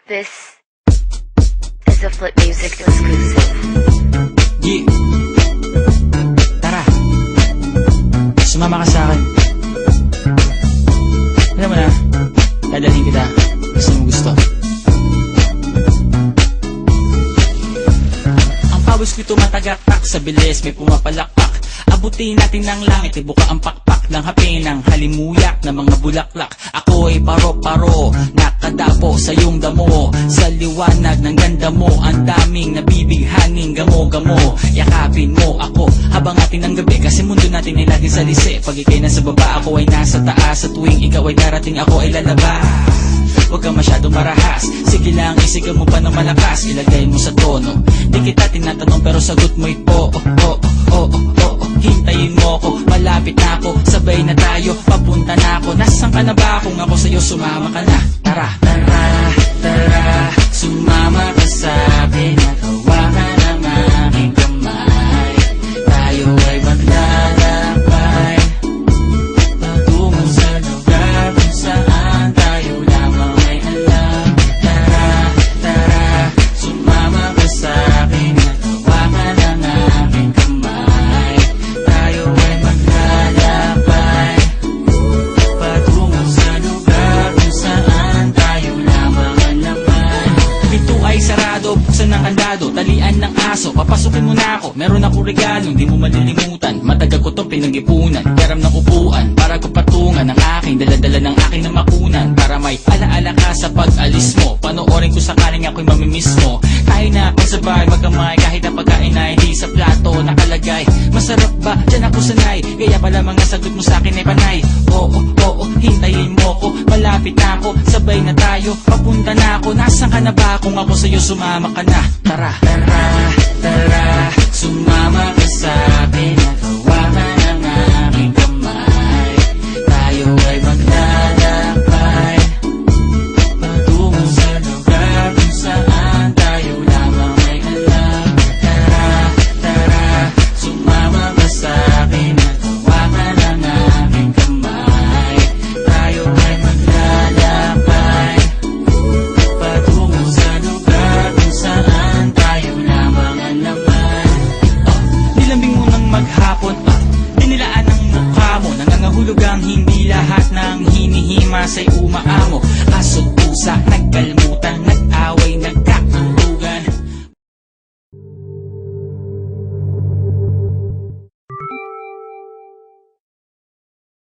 This is a Flip Music exclusive. Yeah. Tara, sumama ka sa akin. Alam mo na, dadalhin kita. Gusto mo gusto. Ang pawis ko'y tumatagaktak, sa bilis may pumapalakpak. Abutin natin ng langit, ibuka ang pakpak ng hapin ng halimuyak na mga bulaklak. Ako'y paro-paro, nakadapo sa iyong damo. Sa liwanag ng ganda mo, ang daming nabibighanging gamo-gamo. Yakapin mo ako habang atin ng gabi, kasi mundo natin ay laging salisi. Pag ikay nasa baba, ako ay nasa taas. Sa tuwing ikaw ay darating, ako ay lalabas. Huwag ka masyadong marahas, sige lang isigaw mo pa ng malakas. Ilagay mo sa tono, di kita tinatanong pero sagot mo'y oo, oo, oo, oo. Hintayin mo ako, malapit na ako, sabay na tayo, papunta na ako. Nasaan ka na ba? Kung ako sa'yo, sumama ka na. Tara, tara, tara, sumama ka sa'kin at hawakan ang aking kamay. Tayo ay maglalakbay patungo sa lugar kung saan tayo lamang ay alam. Tara, tara, sumama ka sa'kin at hawakan ang aking kamay. Tayo ay maglalakbay patungo sa lugar kung saan tayo lamang ang laman. Pinto ay sarado, buksan ng kandado, talian ng aso, papasukin mo na ako. Meron ako regalo, hindi mo malilimutan. Matagal ko tong pinag-ipunan, karam ng upuan para ko patungan ang aking daladala ng aking na makunan. Para may alaala ka sa pag-alis mo, panoorin ko sakaling ako'y mamimiss mo. Tayo na ako sa bahay magkamay, kahit ang pagkain na hindi sa plato nakalagay. Masarap ba? Diyan ako sanay, kaya pala mga sagot mo sa akin ay panay. Oo, oo, hintayin mo ko, malapit na ako, sabay na tayo, papunta na ako. Nasaan ka na ba? Kung ako sa'yo, sumama ka na. Tara, tara, tara, sumama ka sa'kin at hawakan ang aking kamay. Tayo ay maglalakbay patungo sa lugar kung saan tayo lamang ay alam. Tara, tara, sumama ka sa'kin at hawakan ang aking kamay. Tayo ay maglalakbay patungo sa lugar kung saan tayo lamang ang laman. Nilambing mo ng maghapon, dinilaan ang mukha mo. Nangangahulog ang hindi lahat ng hinihima sa'y umaamo. Aso't pusa, nagkalmutan, nag-away,